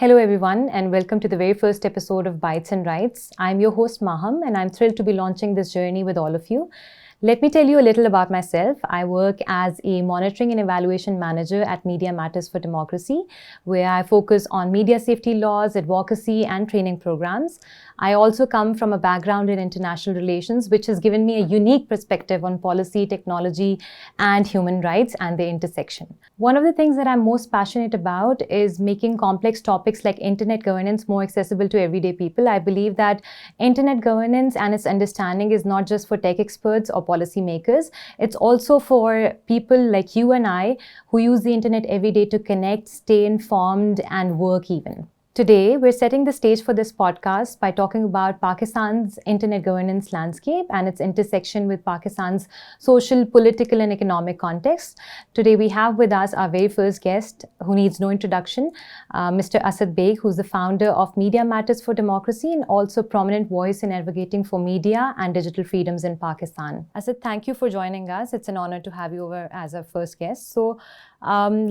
Hello everyone and welcome to the very first episode of Bytes and Rights. I'm your host Maham and I'm thrilled to be launching this journey with all of you. Let me tell you a little about myself. I work as a monitoring and evaluation manager at Media Matters for Democracy, where I focus on media safety laws, advocacy and training programs. I also come from a background in international relations, which has given me a unique perspective on policy, technology, and human rights and their intersection. One of the things that I'm most passionate about is making complex topics like internet governance more accessible to everyday people. I believe that internet governance and its understanding is not just for tech experts or policymakers. It's also for people like you and I who use the internet every day to connect, stay informed, and work even. Today, we're setting the stage for this podcast by talking about Pakistan's internet governance landscape and its intersection with Pakistan's social, political, and economic context. Today, we have with us our very first guest, who needs no introduction, Mr. Asad Beg, who's the founder of Media Matters for Democracy and also prominent voice in advocating for media and digital freedoms in Pakistan. Asad, thank you for joining us. It's an honor to have you over as our first guest. So,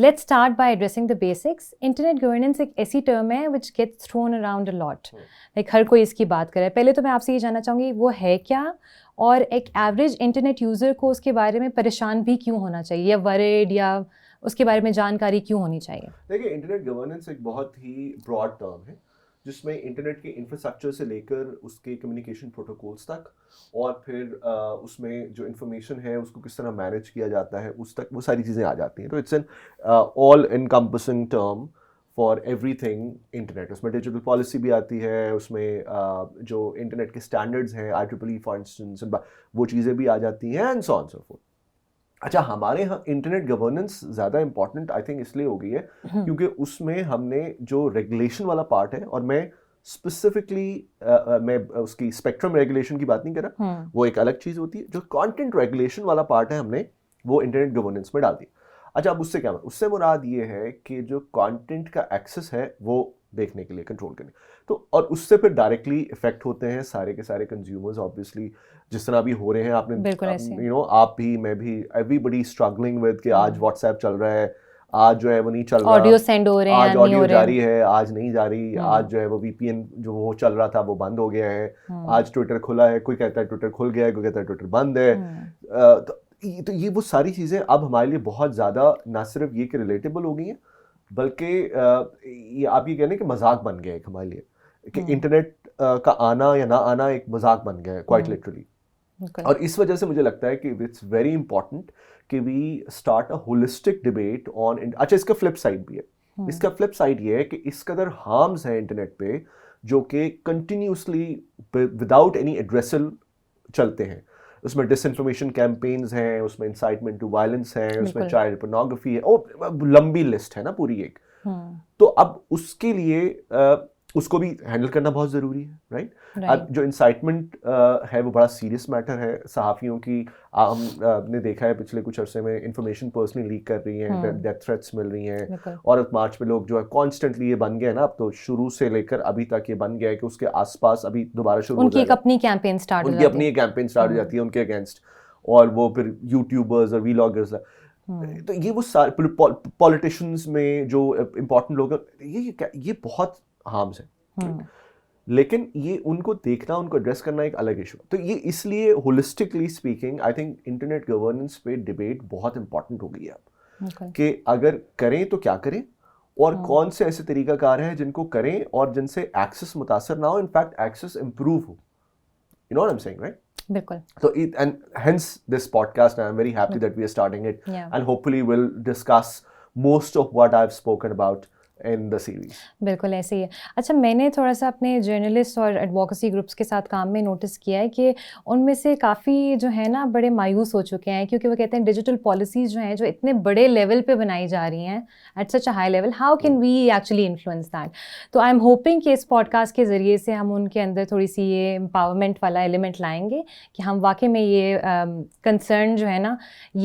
let's start by addressing the basics. Internet governance एक ऐसी term है which gets thrown around a lot. Like हर कोई इसकी बात करे. पहले तो मैं आपसे ये जानना चाहूँगी वो है क्या और एक एवरेज इंटरनेट यूज़र को उसके बारे में परेशान भी क्यों होना चाहिए या वरीड या उसके बारे में जानकारी क्यों होनी चाहिए? देखिए, इंटरनेट गवर्नेंस एक बहुत ही ब्रॉड टर्म है जिसमें इंटरनेट के इंफ्रास्ट्रक्चर से लेकर उसके कम्युनिकेशन प्रोटोकॉल्स तक और फिर उसमें जो इन्फॉर्मेशन है उसको किस तरह मैनेज किया जाता है उस तक वो सारी चीज़ें आ जाती हैं. तो it's an all encompassing term for everything internet. उसमें डिजिटल पॉलिसी भी आती है, उसमें जो इंटरनेट के स्टैंडर्ड्स हैं IEEE फॉर इंस्टेंस वो चीज़ें भी आ जाती हैं and so on so fourth. अच्छा, हमारे यहाँ इंटरनेट गवर्नेंस ज़्यादा इंपॉर्टेंट आई थिंक इसलिए हो गई है क्योंकि उसमें हमने जो रेगुलेशन वाला पार्ट है, और मैं स्पेसिफिकली मैं उसकी स्पेक्ट्रम रेगुलेशन की बात नहीं कर रहा, वो एक अलग चीज़ होती है. जो कंटेंट रेगुलेशन वाला पार्ट है हमने वो इंटरनेट गवर्नेंस में डाल दिया. अच्छा, अब उससे क्या उससे मुराद ये है कि जो कंटेंट का एक्सेस है वो देखने के लिए, कंट्रोल करने, तो और उससे फिर डायरेक्टली इफेक्ट होते हैं सारे के सारे कंज्यूमर्स. ऑब्वियसली जिस तरह अभी हो रहे हैं, आपने आप भी, मैं भी, एवरीबडी स्ट्रगलिंग विद कि आज व्हाट्सएप चल रहा है, आज जो है वो नहीं चल रहा, ऑडियो सेंड हो रहे हैं, आज ऑडियो जा रही है, आज नहीं जा रही, आज जो है वो VPN जो वो चल रहा था वो बंद हो गया है, आज ट्विटर खुला है, कोई कहता है ट्विटर खुल गया है, कोई कहता है ट्विटर बंद है. तो ये वो सारी चीज़ें अब हमारे लिए बहुत ज़्यादा ना सिर्फ ये कि रिलेटेबल हो गई हैं, बल्कि ये आप ये कहने कि मजाक बन गया है हमारे लिए कि इंटरनेट का आना या ना आना एक मजाक बन गया है क्वाइट लिटरली. और इस वजह से मुझे लगता है कि इट्स वेरी इंपॉर्टेंट कि we start a holistic debate on. अच्छा, इसका फ्लिप साइड भी है. इसका फ्लिप साइड ये है कि इस कदर हार्म्स हैं इंटरनेट पे जो कि कंटिन्यूसली विदाउट एनी एड्रेसल चलते हैं. उसमें डिसइंफॉर्मेशन कैंपेन्स हैं, उसमें इंसाइटमेंट टू वायलेंस है, उसमें चाइल्ड पोर्नोग्राफी है, लंबी लिस्ट है ना पूरी एक. तो अब उसके लिए उसको भी हैंडल करना बहुत ज़रूरी है, राइट? अब जो इंसाइटमेंट है वो बड़ा सीरियस मैटर है. सहाफ़ियों की हमने देखा है पिछले कुछ अरसे में इंफॉर्मेशन पर्सनली लीक कर रही हैं, डेथ थ्रेट्स मिल रही हैं, और मार्च में लोग जो है कॉन्स्टेंटली ये बन गया है ना, अब तो शुरू से लेकर अभी तक ये बन गया है कि उसके आसपास अभी दोबारा शुरू उनकी एक अपनी कैंपेन स्टार्ट हो जाती है उनके अगेंस्ट, और वो फिर यूट्यूबर्स और वीलॉगर्स. तो ये वो सारे पॉलिटिशियंस में जो इम्पोर्टेंट लोग हैं, ये बहुत हार्म्स है. लेकिन ये उनको देखना, उनको एड्रेस करना एक अलग इशू. तो ये इसलिए holistically speaking I think internet governance पे डिबेट बहुत इंपॉर्टेंट हो गई है अब, कि अगर करें तो क्या करें और कौन से ऐसे तरीकाकार हैं जिनको करें और जिनसे एक्सेस मुतासर ना हो, इनफैक्ट एक्सेस इंप्रूव हो. You know what I am saying, right? बिल्कुल. So and hence this podcast, and I'm very happy that we are starting it, and hopefully we'll discuss most of what I've spoken about in the series. बिल्कुल ऐसे ही है. अच्छा, मैंने थोड़ा सा अपने जर्नलिस्ट और एडवोकेसी ग्रुप्स के साथ काम में नोटिस किया है कि उनमें से काफ़ी जो है ना बड़े मायूस हो चुके हैं, क्योंकि वो कहते हैं डिजिटल पॉलिसीज़ जो हैं जो इतने बड़े लेवल पे बनाई जा रही हैं at such a high level, how can we actually influence that. तो आई एम होपिंग कि इस पॉडकास्ट के ज़रिए से हम उनके अंदर थोड़ी सी ये एम्पावरमेंट वाला एलिमेंट लाएंगे कि हम वाकई में ये कंसर्न जो है ना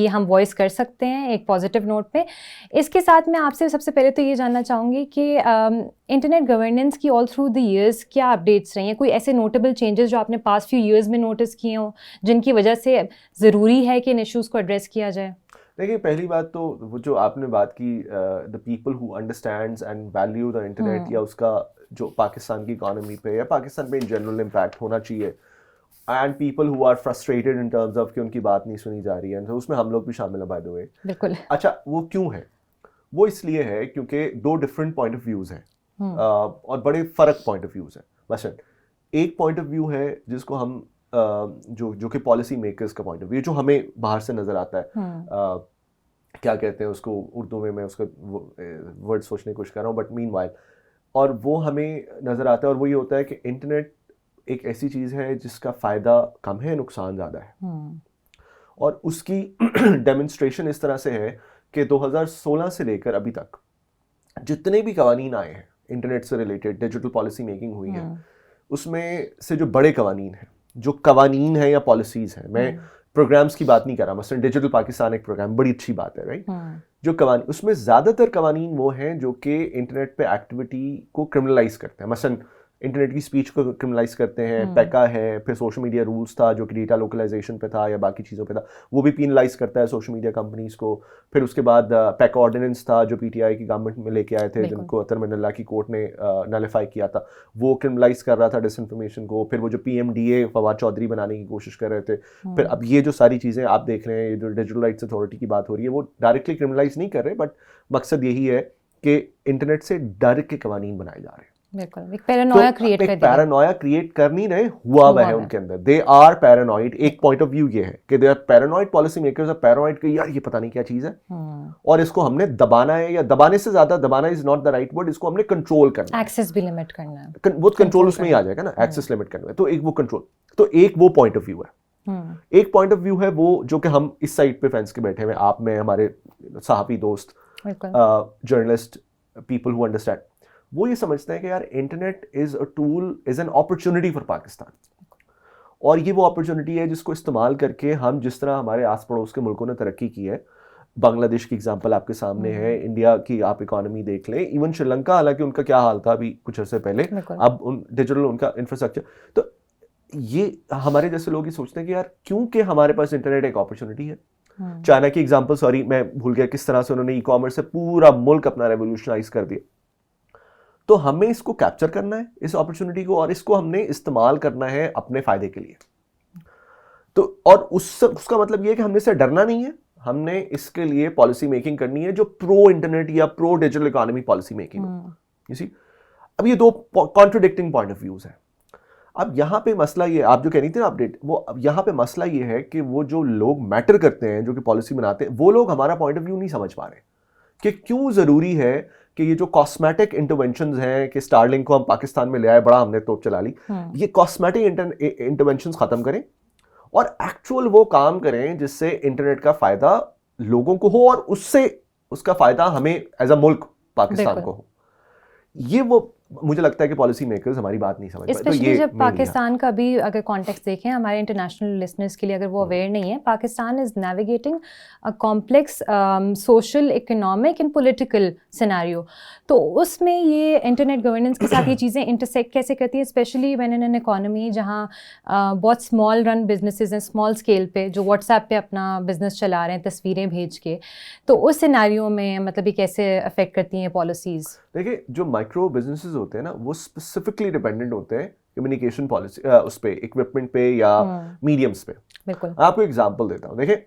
ये हम वॉइस कर सकते हैं एक पॉजिटिव नोट पे. इसके साथ मैं आपसे सबसे पहले तो ये जानना चाहूँगी कि इंटरनेट गवर्नेंस की ऑल थ्रू द इयर्स क्या अपडेट्स रही हैं, कोई ऐसे नोटेबल चेंजेस जो आपने पास्ट फ्यू इयर्स में नोटिस किए हों जिनकी वजह से ज़रूरी है कि इन इश्यूज़ को एड्रेस किया जाए? देखिए पहली बात तो वो जो आपने बात की the people who understands and value the internet या उसका जो पाकिस्तान की इकोनॉमी पे या पाकिस्तान पे इन जनरल इम्पैक्ट होना चाहिए, and people who are frustrated in terms of कि उनकी बात नहीं सुनी जा रही है, तो उसमें हम लोग भी शामिल हैं बाय द वे। बिल्कुल। अच्छा, वो क्यों है? वो इसलिए है क्योंकि दो डिफरेंट पॉइंट ऑफ व्यूज़ हैं और बड़े फ़र्क पॉइंट ऑफ व्यूज़ हैं। मसलन एक पॉइंट ऑफ व्यू है जिसको हम जो कि पॉलिसी मेकर्स का पॉइंट ऑफ व्यू, जो हमें बाहर से नज़र आता है, क्या कहते हैं उसको उर्दू में, मैं उसका वर्ड सोचने की कोशिश कर रहा हूँ, बट मीनवाइल, और वो हमें नज़र आता है और वो ये होता है कि इंटरनेट एक ऐसी चीज़ है जिसका फ़ायदा कम है, नुकसान ज़्यादा है। और उसकी डेमोन्स्ट्रेशन इस तरह से है कि 2016 से लेकर अभी तक जितने भी कवानीन आए हैं इंटरनेट से रिलेटेड, डिजिटल पॉलिसी मेकिंग हुई है, उसमें से जो बड़े कवानीन हैं, जो कवानीन हैं या पॉलिसीज़ हैं, मैं प्रोग्राम्स की बात नहीं कर रहा, मसलन डिजिटल पाकिस्तान एक प्रोग्राम बड़ी अच्छी बात है, राइट? जो कवानीन, उसमें ज़्यादातर कवानीन वो हैं जो कि इंटरनेट पे एक्टिविटी को क्रिमिनलाइज करते हैं। मसलन इंटरनेट की स्पीच को क्रिमिनलाइज करते हैं, पैका है, फिर सोशल मीडिया रूल्स था जो कि डेटा लोकलाइजेशन पे था या बाकी चीज़ों पे था, वो भी पीनलाइज करता है सोशल मीडिया कंपनीज को। फिर उसके बाद पैका ऑर्डिनेंस था जो पीटीआई की गवर्नमेंट में लेके आए थे, जिनको अतर मनल्ला की कोर्ट ने नलिफाई किया था, वो क्रिमिनलाइज कर रहा था डिसइंफॉर्मेशन को। फिर वो जो PMDA फवाद चौधरी बनाने की कोशिश कर रहे थे। फिर अब ये जो सारी चीज़ें आप देख रहे हैं, ये जो डिजिटल राइट्स अथॉरिटी की बात हो रही है, वो डायरेक्टली क्रिमिनलाइज नहीं कर रहे, बट मकसद यही है कि इंटरनेट से डर के कवानीन बनाए जा रहे हैं। बिल्कुल, एक पैरानोया क्रिएट कर दिया। पैरानोया क्रिएट कर नहीं रहे, हुआ है उनके अंदर। They are paranoid. एक पॉइंट ऑफ व्यू ये है कि they are paranoid, policy makers are paranoid कि यार ये पता नहीं क्या चीज है और इसको हमने दबाना है, या दबाने से ज्यादा, दबाना is not the right word, इसको हमने कंट्रोल करना है, एक्सेस भी लिमिट करना है। वो कंट्रोल उसमें ही आ जाएगा ना, एक्सेस लिमिट करना है, तो एक वो कंट्रोल, तो एक वो पॉइंट ऑफ व्यू है। एक पॉइंट ऑफ व्यू है वो जो कि हम इस साइड पे फेंस के बैठे हुए, आप में, हमारे सहाफी दोस्त, जर्नलिस्ट, पीपल हु अंडरस्टैंड, वो ये समझते हैं कि यार internet is a tool, is an opportunity for Pakistan, और ये वो अपॉर्चुनिटी है जिसको इस्तेमाल करके हम, जिस तरह हमारे आस पड़ोस के मुल्कों ने तरक्की की है, बांग्लादेश की एग्जांपल आपके सामने है, इंडिया की आप इकोनॉमी देख लें, इवन श्रीलंका, हालांकि उनका क्या हाल था अभी कुछ अर्से पहले, अब उन डिजिटल उनका इंफ्रास्ट्रक्चर, तो ये हमारे जैसे लोग ये सोचते हैं कि यार क्योंकि हमारे पास इंटरनेट एक अपॉर्चुनिटी है। चाइना की एग्जांपल, सॉरी मैं भूल गया किस तरह से उन्होंने ई-कॉमर्स से पूरा मुल्क अपना रेवोल्यूशनाइज कर दिया, तो हमें इसको कैप्चर करना है, इस अपॉर्चुनिटी को, और इसको हमने इस्तेमाल करना है अपने फायदे के लिए। तो और उसका मतलब ये है कि हमने इससे डरना नहीं है, हमने इसके लिए पॉलिसी मेकिंग करनी है जो प्रो इंटरनेट या pro digital economy policy making हो। यू सी, अब ये दो कॉन्ट्रडिक्टिंग पॉइंट ऑफ व्यूज है। अब यहां पे मसला ये, आप जो कह रही थी ना अपडेट, वो अब यहां पे मसला ये है कि वो जो लोग मैटर करते हैं, जो कि पॉलिसी बनाते हैं, वो लोग हमारा पॉइंट ऑफ व्यू नहीं समझ पा रहे कि क्यों जरूरी है कि ये जो कॉस्मेटिक इंटरवेंशंस हैं, कि स्टारलिंक को हम पाकिस्तान में ले आए, बड़ा हमने तोप चला ली, ये कॉस्मेटिक इंटरवेंशंस खत्म करें और एक्चुअल वो काम करें जिससे इंटरनेट का फायदा लोगों को हो और उससे उसका फायदा हमें एज अ मुल्क पाकिस्तान को हो। ये वो मुझे लगता है कि पॉलिसी मेकर्स हमारी बात नहीं समझ पाए। तो ये जब पाकिस्तान का भी अगर कॉन्टेक्स्ट देखें हमारे इंटरनेशनल लिसनर्स के लिए, अगर वो अवेयर नहीं है, Pakistan is navigating a complex social, economic and political scenario. तो उसमें ये इंटरनेट गवर्नेंस के साथ ये चीज़ें इंटरसेक्ट कैसे करती हैं, specially when in an economy जहाँ बहुत स्मॉल रन बिजनेसेस हैं, स्मॉल स्केल पे, जो व्हाट्सएप पे अपना बिजनेस चला रहे हैं तस्वीरें भेज के, तो उस सिनेरियो में मतलब ये कैसे अफेक्ट करती हैं पॉलिसीज़? देखिए, जो माइक्रो बिजनेसेस होते हैं ना, वो स्पेसिफिकली डिपेंडेंट होते हैं कम्युनिकेशन पॉलिसी, उस पे, इक्विपमेंट पे या मीडियम्स पे। बिल्कुल। आपको एग्जांपल देता हूँ। देखिए,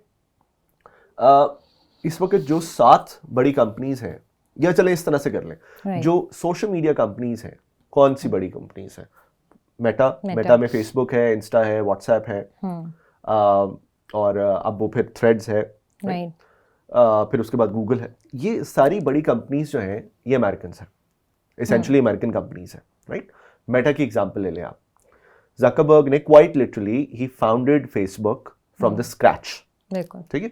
इस वक्त जो 7 बड़ी कंपनीज हैं, या चले इस तरह से कर लें, जो सोशल मीडिया कंपनीज हैं, कौन सी बड़ी कंपनीज हैं? मेटा में फेसबुक है, इंस्टा है, व्हाट्सएप है, और अब वो फिर थ्रेड्स है, फिर उसके बाद गूगल है। ये सारी बड़ी कंपनीज जो हैं, ये अमेरिकन हैं, एसेंशियली अमेरिकन कंपनीज हैं, राइट? मेटा की एग्जांपल ले लें आप। ज़करबर्ग ने quite literally he founded Facebook from the scratch, ठीक है?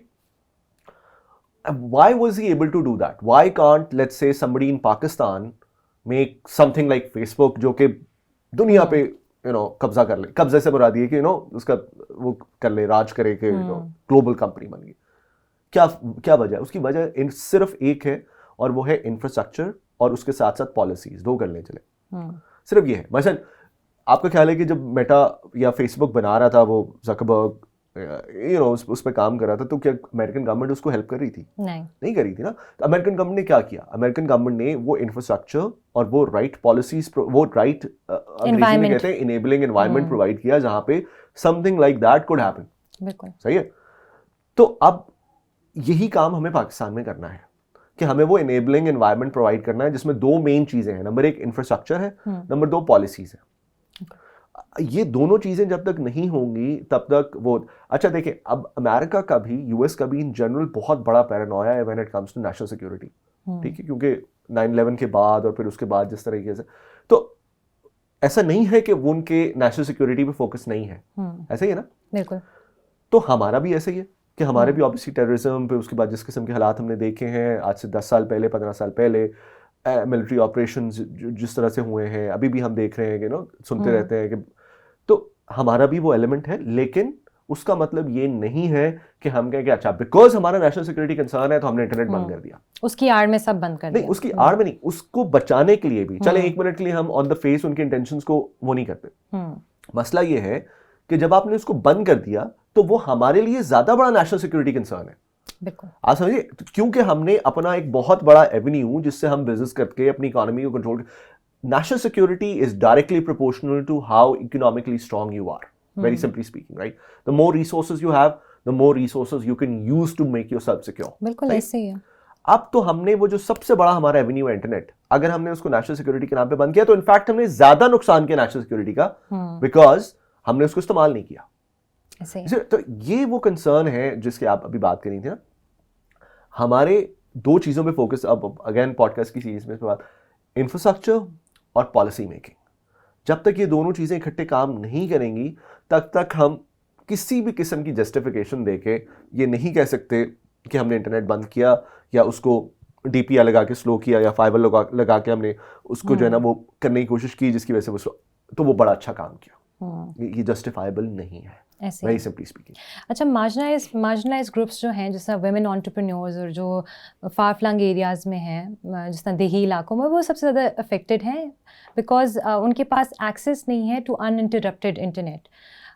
Why was he able to do that? Why can't, let's say, somebody in Pakistan make something like Facebook, जो कि दुनिया पे कब्जा कर ले? कब्जे से मुराद ये कि उसका वो कर ले, राज करे, कि ग्लोबल कंपनी बन गई। क्या वजह है? उसकी वजह सिर्फ एक है, और वो है इंफ्रास्ट्रक्चर और उसके साथ साथ पॉलिसीज। 2 कर लें चले, सिर्फ ये है। मसलन आपका ख्याल है कि जब मेटा या फेसबुक बना रहा था वो ज़करबर्ग, उस पर काम कर रहा था, तो क्या अमेरिकन गवर्नमेंट उसको हेल्प कर रही थी? नहीं कर रही थी ना। तो अमेरिकन गवर्नमेंट ने क्या किया? अमेरिकन गवर्नमेंट ने वो इंफ्रास्ट्रक्चर और वो राइट पॉलिसीज, वो राइट अंग्रेजी में कहते हैं इनेबलिंग एनवायरनमेंट प्रोवाइड किया, जहां पे something like that could happen. बिल्कुल सही है। तो अब यही काम हमें पाकिस्तान में करना है कि हमें वो इनेबलिंग एनवायरनमेंट प्रोवाइड करना है, जिसमें दो मेन चीजें हैं। नंबर 1 इंफ्रास्ट्रक्चर है, नंबर 2 पॉलिसीज है। ये दोनों चीजें जब तक नहीं होंगी तब तक वो अच्छा देखिए, अब अमेरिका का भी, यूएस का भी इन जनरल बहुत बड़ा पैरानोया है when it comes to national security. ठीक है, क्योंकि 9/11 के बाद और फिर उसके बाद जिस तरीके से, तो ऐसा नहीं है कि वो उनके नेशनल सिक्योरिटी पे फोकस नहीं है, ऐसा ही है ना? बिल्कुल। तो हमारा भी ऐसा ही है कि हमारे भी ऑब्वियसली टेररिज्म पे, उसके बाद जिस किस्म के हालात हमने देखे हैं आज से 10 साल पहले, 15 साल पहले, मिलिट्री ऑपरेशंस जिस तरह से हुए हैं, अभी भी हम देख रहे हैं कि सुनते रहते हैं कि, तो हमारा भी वो एलिमेंट है। लेकिन उसका मतलब ये नहीं है कि हम कहें कि अच्छा बिकॉज हमारा नेशनल सिक्योरिटी कंसर्न है तो हमने इंटरनेट बंद कर दिया। उसकी आड़ में सब बंद कर दिया। नहीं, उसकी आड़ में नहीं, उसको बचाने के लिए भी चले 1 मिनट के लिए हम ऑन द फेस उनके इंटेंशंस को वो नहीं करते। मसला ये है कि जब आपने उसको बंद कर दिया तो वो हमारे लिए ज्यादा बड़ा नेशनल सिक्योरिटी कंसर्न है। बिल्कुल। आप समझिए, क्योंकि हमने अपना एक बहुत बड़ा एवेन्यू जिससे हम बिजनेस करके अपनी इकोनॉमी को control, national security is directly proportional to how economically strong you are, very simply speaking, right? The more resources you have, the more resources you can use to make yourself secure. बिल्कुल ऐसे ही है। अब तो हमने वो जो सबसे बड़ा हमारा एवेन्यू है इंटरनेट, अगर हमने उसको नेशनल सिक्योरिटी के नाम पे बंद किया तो इनफैक्ट हमने ज्यादा नुकसान किया नेशनल सिक्योरिटी का, बिकॉज हमने उसको इस्तेमाल नहीं किया। ऐसे ही। तो ये वो कंसर्न है जिसकी आप अभी बात कर रही थी ना। हमारे दो चीजों पे फोकस, अब अगेन पॉडकास्ट की सीरीज में बात, इंफ्रास्ट्रक्चर और पॉलिसी मेकिंग। जब तक ये दोनों चीजें इकट्ठे काम नहीं करेंगी तब तक हम किसी भी किस्म की जस्टिफिकेशन देके ये नहीं कह सकते कि हमने इंटरनेट बंद किया या उसको डीपीआई लगा के स्लो किया या फाइबर लगा के हमने उसको जो है ना वो करने की कोशिश की जिसकी वजह से वो तो वो बड़ा अच्छा काम किया। ये जस्टिफाइबल नहीं है, वेरी सिंपली स्पीकिंग। अच्छा, मार्जिनलाइज्ड ग्रुप्स जो हैं, जैसे वुमेन एंटरप्रेन्योर्स और जो फार फ्लंग एरियाज़ में हैं, जिस तरह देही इलाकों में, वो सबसे ज़्यादा अफेक्टेड हैं बिकॉज उनके पास एक्सेस नहीं है टू अनइंटरप्टेड इंटरनेट।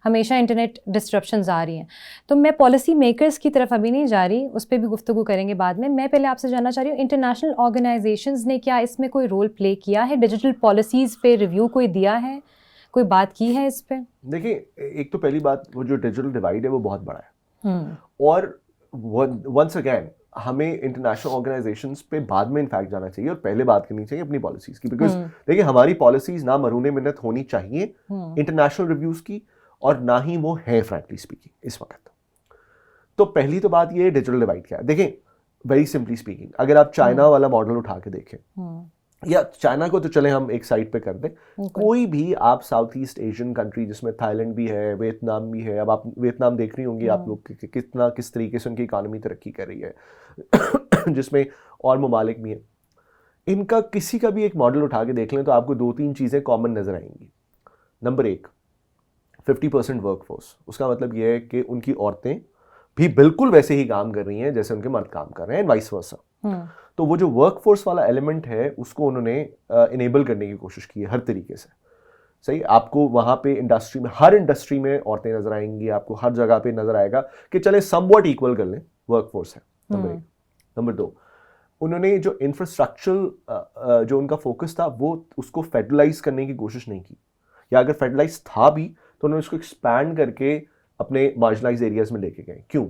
हमेशा इंटरनेट डिस्ट्रप्शंस आ रही हैं। तो मैं पॉलिसी मेकर्स की तरफ अभी नहीं जा रही, उस पर भी गुफ्तगू करेंगे बाद में। मैं पहले आपसे जानना चाह रही हूँ, इंटरनेशनल ऑर्गेनाइजेशंस ने क्या इसमें कोई रोल प्ले किया है? डिजिटल पॉलिसीज़ पे रिव्यू कोई दिया है, कोई बात की है इस पे? देखिए, एक तो पहली बात, वो जो डिजिटल डिवाइड है वो बहुत बड़ा है, और वंस अगेन हमें इंटरनेशनल ऑर्गेनाइजेशंस पे बाद में इनफैक्ट जाना चाहिए और पहले बात करनी चाहिए अपनी पॉलिसीज की, बिकॉज देखिए हमारी पॉलिसीज ना मरूने मिन्नत होनी चाहिए इंटरनेशनल रिव्यूज की, और ना ही वो है फ्रैंकली स्पीकिंग इस वक्त। तो पहली तो बात ये है डिजिटल डिवाइड क्या है। देखें, वेरी सिंपली स्पीकिंग, अगर आप चाइना वाला मॉडल उठा के देखें, या चाइना को तो चले हम एक साइड पे कर दें, कोई भी आप साउथ ईस्ट एशियन कंट्री जिसमें थाईलैंड भी है, वियतनाम भी है, अब आप वियतनाम देख रही होंगी आप लोग किस तरीके से उनकी इकोनॉमी तरक्की कर रही है जिसमें और ममालिक भी हैं, इनका किसी का भी एक मॉडल उठा के देख लें तो आपको 2-3 चीज़ें कॉमन नजर आएंगी। Number 1, 50% workforce. उसका मतलब यह है कि उनकी औरतें भी बिल्कुल वैसे ही काम कर रही हैं जैसे उनके मर्द काम कर रहे हैं, वाइस वर्सा। तो वो जो वर्कफोर्स वाला एलिमेंट है उसको उन्होंने इनेबल करने की कोशिश की है हर तरीके से। सही, आपको वहाँ पे इंडस्ट्री में, हर इंडस्ट्री में औरतें नजर आएंगी, आपको हर जगह पे नजर आएगा कि चले समवॉट इक्वल कर लें, वर्कफोर्स है। नंबर 1। नंबर 2, उन्होंने जो इंफ्रास्ट्रक्चरल जो उनका फोकस था वो उसको फेडरलाइज करने की कोशिश नहीं की, या अगर फेडरलाइज था भी तो उन्होंने उसको एक्सपैंड करके अपने मार्जिनलाइज एरियाज में लेके गए। क्यों?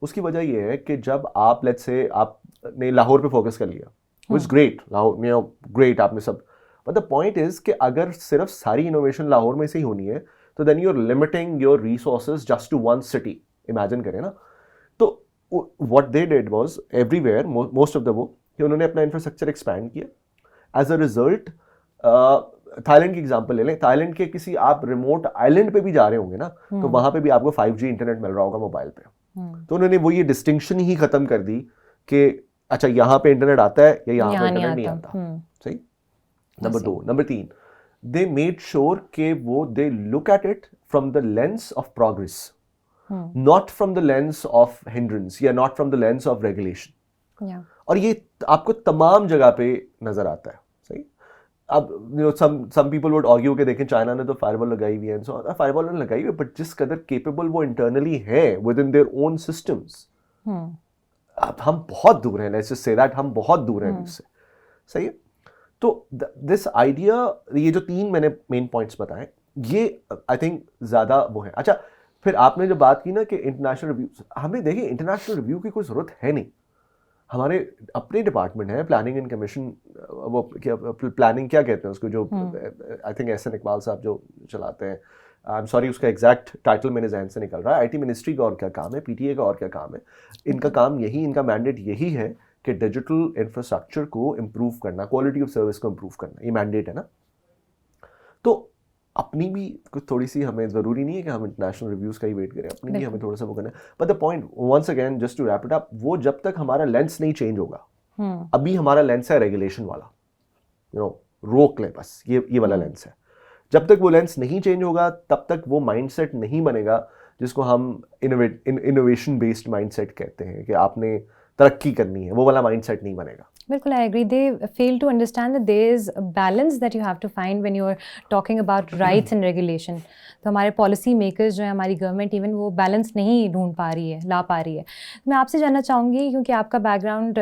उसकी वजह यह है कि जब आप लेट्स से आपने लाहौर पे फोकस कर लिया, व्हिच ग्रेट, लाहौर ग्रेट आपने सब, बट द पॉइंट इज कि अगर सिर्फ सारी इनोवेशन लाहौर में से ही होनी है तो then you are limiting your resources just to one city. Imagine करें ना, तो what they did was everywhere, most of the वो, कि उन्होंने अपना इंफ्रास्ट्रक्चर एक्सपैंड किया। एज अ रिजल्ट, थाईलैंड की एग्जांपल ले लें, थाईलैंड के किसी आप रिमोट आइलैंड पे भी जा रहे होंगे ना, तो वहां पे भी आपको 5G इंटरनेट मिल रहा होगा मोबाइल पे। तो उन्होंने वो ये डिस्टिंक्शन ही खत्म कर दी कि अच्छा यहाँ पे इंटरनेट आता है या यहाँ पे इंटरनेट नहीं आता। सही। Number 2। Number 3, they made sure कि वो they look at it from the lens of progress, not from the lens of hindrance या not from the lens of regulation. और ये आपको तमाम जगह पे नजर आता है। सही। अब some people would argue कि देखें चाइना ने तो फायरवॉल लगाई हुई है, सो फायरवॉल ने लगाई हुई है, बट जिस कदर केपेबल वो इंटरनली है with in their own systems, अब हम बहुत दूर हैं, लेट्स जस्ट से दैट हम बहुत दूर हैं इससे, सही है। तो दिस आइडिया, ये जो 3 मैंने मेन पॉइंट्स बताए, ये आई थिंक ज़्यादा वो है। अच्छा, फिर आपने जो बात की ना कि इंटरनेशनल रिव्यू, हमें देखिए इंटरनेशनल रिव्यू की कोई ज़रूरत है नहीं, हमारे अपने डिपार्टमेंट है प्लानिंग एंड कमीशन, वो क्या प्लानिंग क्या कहते हैं उसको, जो आई थिंक एहसन इकबाल साहब जो चलाते हैं, आई एम सॉरी उसका एग्जैक्ट टाइटल मेरे जहन से निकल रहा है। आईटी मिनिस्ट्री का और क्या काम है, पीटीए का और क्या काम है, इनका काम यही, इनका मैंडेट यही है कि डिजिटल इंफ्रास्ट्रक्चर को इम्प्रूव करना, क्वालिटी ऑफ सर्विस को इम्प्रूव करना, ये मैंडेट है ना। तो अपनी भी कुछ थोड़ी सी, हमें ज़रूरी नहीं है कि हम इंटरनेशनल रिव्यूज़ का ही वेट करें, अपनी भी हमें थोड़ा सा वो करना है। But the point once again just to wrap it up, वो जब तक हमारा लेंस नहीं चेंज होगा, अभी हमारा लेंस है रेगुलेशन वाला, रोक ले बस, ये वाला लेंस है। जब तक वो लेंस नहीं चेंज होगा तब तक वो माइंडसेट नहीं बनेगा जिसको हम इनोवेशन बेस्ड माइंडसेट कहते हैं, कि आपने तरक्की करनी है, वो वाला माइंडसेट नहीं बनेगा। बिल्कुल, I agree. They fail to understand that there is a balance that you have to find when you are talking about rights and regulation. तो हमारे पॉलिसी मेकर्स जो है, हमारी गवर्नमेंट इवन वो बैलेंस नहीं ढूंढ पा रही है, ला पा रही है। मैं आपसे जानना चाहूँगी, क्योंकि आपका बैकग्राउंड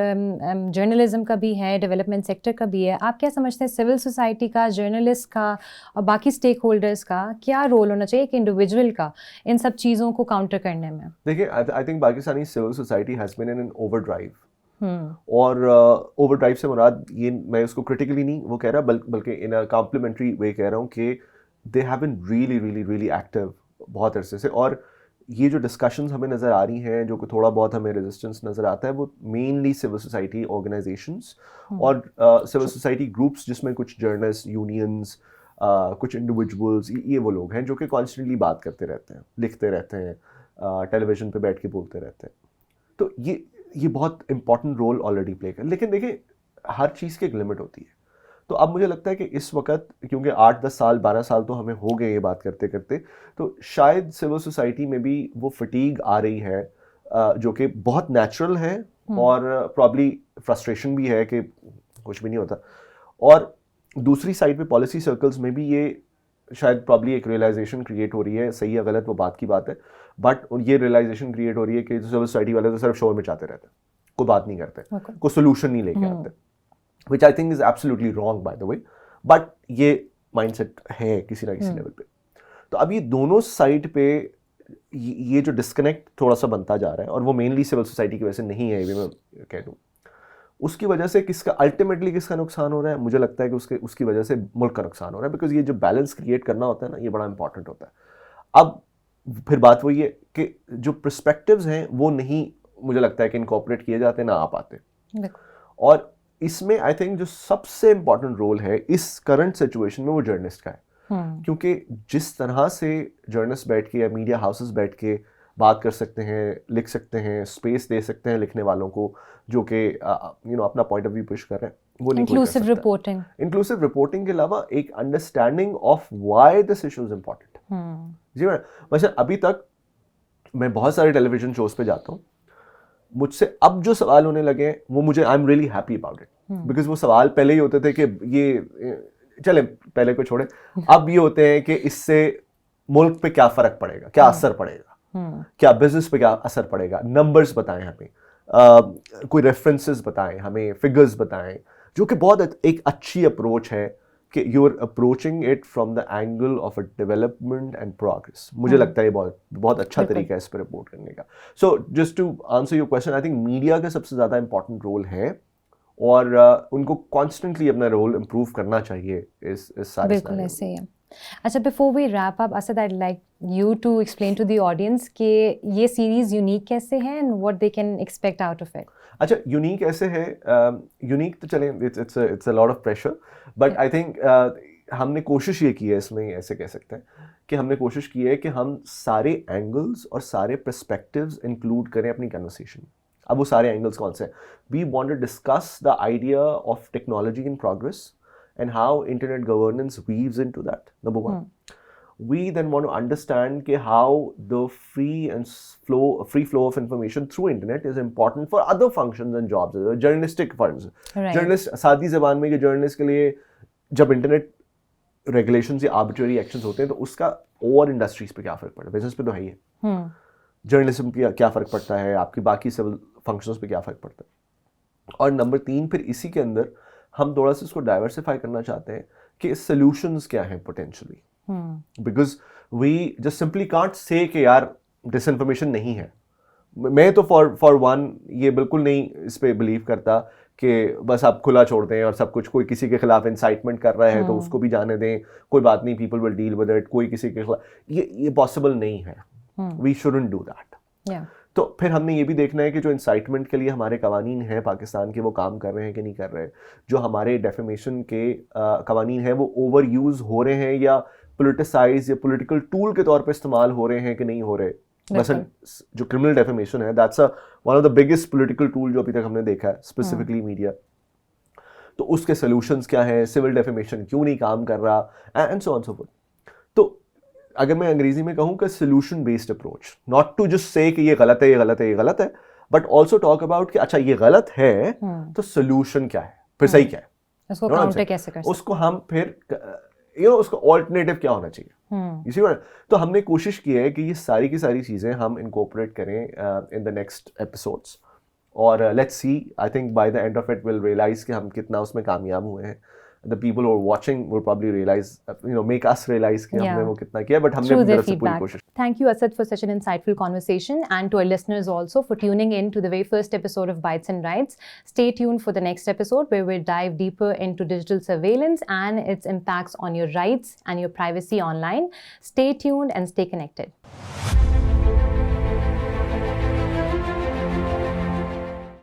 जर्नलिज्म का भी है, डेवलपमेंट सेक्टर का भी है, आप क्या समझते हैं सिविल सोसाइटी का, जर्नलिस्ट का और बाकी स्टेक होल्डर्स का क्या रोल होना चाहिए, एक इंडिविजुअल का, इन सब चीज़ों को काउंटर करने में? देखिए, I think Pakistani civil society has been in an overdrive, और ओवरड्राइव से मुराद ये, मैं उसको क्रिटिकली नहीं वो कह रहा, बल्कि इन अ कॉम्प्लीमेंट्री वे कह रहा हूँ कि they have been really really really active बहुत अरसे से। और ये जो डिस्कशंस हमें नज़र आ रही हैं, जो थोड़ा बहुत हमें रेजिस्टेंस नज़र आता है, वो मेनली सिविल सोसाइटी ऑर्गेनाइजेशंस और सिविल सोसाइटी ग्रुप्स, जिसमें कुछ जर्नलिस्ट यूनियंस, कुछ इंडिविजुअल्स, ये वो लोग हैं जो कि कॉन्स्टेंटली बात करते रहते हैं, लिखते रहते हैं, टेलीविज़न पे बैठ के बोलते रहते हैं। तो ये बहुत इंपॉर्टेंट रोल ऑलरेडी प्ले कर, लेकिन देखिए हर चीज़ की एक लिमिट होती है। तो अब मुझे लगता है कि इस वक्त, क्योंकि 8-10 साल 12 साल तो हमें हो गए ये बात करते करते, तो शायद सिविल सोसाइटी में भी वो फटीग आ रही है, जो कि बहुत नेचुरल है, और प्रॉब्ली फ्रस्ट्रेशन भी है कि कुछ भी नहीं होता। और दूसरी साइड पे पॉलिसी सर्कल्स में भी ये शायद प्रॉब्ली एक रियलाइजेशन क्रिएट हो रही है, सही या गलत वो बात की बात है, बट ये रियलाइजेशन क्रिएट हो रही है कि सिविल सोसाइटी वाले तो सिर्फ शोर मचाते रहते हैं, कोई बात नहीं करते, कोई सोल्यूशन नहीं लेके आते, which I think is absolutely wrong by the way, but ये माइंडसेट है किसी ना किसी लेवल पे। तो अब ये दोनों साइड पे ये जो डिस्कनेक्ट थोड़ा सा बनता जा रहा है, और वो मेनली सिविल सोसाइटी की वजह से नहीं है, ये मैं कह दूँ, उसकी वजह से किसका अल्टीमेटली किसका नुकसान हो रहा है, मुझे लगता है कि उसकी वजह से मुल्क का नुकसान हो रहा है, बिकॉज ये जो बैलेंस क्रिएट करना होता है ना, ये बड़ा इंपॉर्टेंट होता है। अब फिर बात वही है कि जो पर्सपेक्टिव्स हैं वो नहीं, मुझे लगता है कि इनकॉर्पोरेट किए जाते, ना आ पाते। और इसमें आई थिंक जो सबसे इंपॉर्टेंट रोल है इस करंट सिचुएशन में, वो जर्नलिस्ट का है, क्योंकि जिस तरह से जर्नलिस्ट बैठ के या मीडिया हाउसेस बैठ के बात कर सकते हैं, लिख सकते हैं, स्पेस दे सकते हैं लिखने वालों को, जो कि अपना पॉइंट ऑफ व्यू पुश कर रहे हैं, वो नहीं इंक्लूसिव रिपोर्टिंग, इंक्लूसिव रिपोर्टिंग के अलावा एक understanding of why this issue is important. जी मैडम, वैसे अभी तक मैं बहुत सारे टेलीविजन शोज पे जाता हूँ, मुझसे अब जो सवाल होने लगे हैं वो मुझे, I am really happy about it, because वो सवाल पहले ही होते थे कि ये चले पहले को छोड़े, अब ये होते हैं कि इससे मुल्क पे क्या फर्क पड़ेगा, क्या असर पड़ेगा, क्या बिजनेस पे क्या असर पड़ेगा, नंबर्स बताएं हमें, कोई रेफरेंसेस बताएं हमें, फिगर्स बताएं, जो कि बहुत एक अच्छी अप्रोच है कि you are approaching it from the angle of a development and progress. मुझे लगता है ये बहुत अच्छा तरीका है इस पर रिपोर्ट करने का। So just to answer your question, I think media का सबसे ज़्यादा इंपॉर्टेंट रोल है, और उनको कॉन्स्टेंटली अपना रोल इम्प्रूव करना चाहिए इस सारे। बिल्कुल ऐसे ही है। अच्छा, before we wrap up, Asad, I'd like you to explain to the audience कि ये सीरीज यूनिक कैसे है and what they can expect out of it. अच्छा, यूनिक ऐसे है, यूनिक तो चले, it's a lot of pressure, but I think हमने कोशिश ये की है, इसमें ऐसे कह सकते हैं कि हमने कोशिश की है कि हम सारे एंगल्स और सारे पर्सपेक्टिव्स इंक्लूड करें अपनी कन्वर्सेशन। अब वो सारे एंगल्स कौन से हैं? We want to discuss the idea of technology in progress and how internet governance weaves into that, number one. We then want to understand how the free flow of information through internet is important for other functions and jobs, journalistic functions. Right. Journalist, सादी ज़बान में कि journalist के लिए जब internet regulations या arbitrary actions होते हैं तो उसका और इंडस्ट्रीज पे क्या फ़र्क पड़ता है? बिजनेस पे तो है ही है, जर्नलिज्म पे क्या फ़र्क पड़ता है, आपकी बाकी सिविल फंक्शंस पे क्या फ़र्क पड़ता है। और नंबर 3 फिर इसी के अंदर हम थोड़ा सा इसको डाइवर्सिफाई करना चाहते हैं कि सॉल्यूशंस क्या हैं potentially, because we just simply can't say कि यार डिसइंफॉर्मेशन नहीं है। मैं तो फॉर वन ये बिल्कुल नहीं इस पे बिलीव करता कि बस आप खुला छोड़ दें और सब कुछ, कोई किसी के खिलाफ इंसाइटमेंट कर रहा है तो उसको भी जाने दें, कोई बात नहीं, people will deal with it, कोई किसी के खिलाफ, ये पॉसिबल नहीं है। We shouldn't do that. तो फिर हमने ये भी देखना है कि जो इंसाइटमेंट के लिए हमारे कवानीन हैं पाकिस्तान के, वो काम कर रहे हैं कि नहीं कर रहे। जो हमारे डेफेमेशन के कवानीन हैं वो ओवर यूज़ हो रहे हैं या पोलिटिसाइज या पॉलिटिकल टूल के तौर पे इस्तेमाल हो रहे हैं कि नहीं हो रहे। मसलन जो क्रिमिनल डेफेमेशन है, that's one of the biggest political tool जो अभी तक हमने देखा है, स्पेसिफिकली मीडिया। तो उसके सॉल्यूशंस क्या हैं, सिविल डेफेमेशन क्यों नहीं काम कर रहा, and so on so forth. तो अगर मैं अंग्रेजी में कहूँ कि solution based approach, not to just say कि ये गलत है, ये गलत है, ये गलत है, बट ऑल्सो टॉक अबाउट कि अच्छा ये गलत है तो सोल्यूशन क्या है, फिर सही क्या है, उसको काउंटर कैसे कर सकते हैं, उसको हम फिर उसका ऑल्टरनेटिव क्या होना चाहिए। इसी बार तो हमने कोशिश की है कि ये सारी की सारी चीज़ें हम इनकॉर्पोरेट करें इन द नेक्स्ट एपिसोड्स, और let's see, I think by the end of it will realise कि हम कितना उसमें कामयाब हुए हैं। The people who are watching will probably realize, make us realize कि हमने वो कितना किया, but हमने अपनी तरफ से पूरी कोशिश। Thank you, Asad, for such an insightful conversation, and to our listeners also for tuning in to the very first episode of Bytes and Rights. Stay tuned for the next episode where we'll dive deeper into digital surveillance and its impacts on your rights and your privacy online. Stay tuned and stay connected.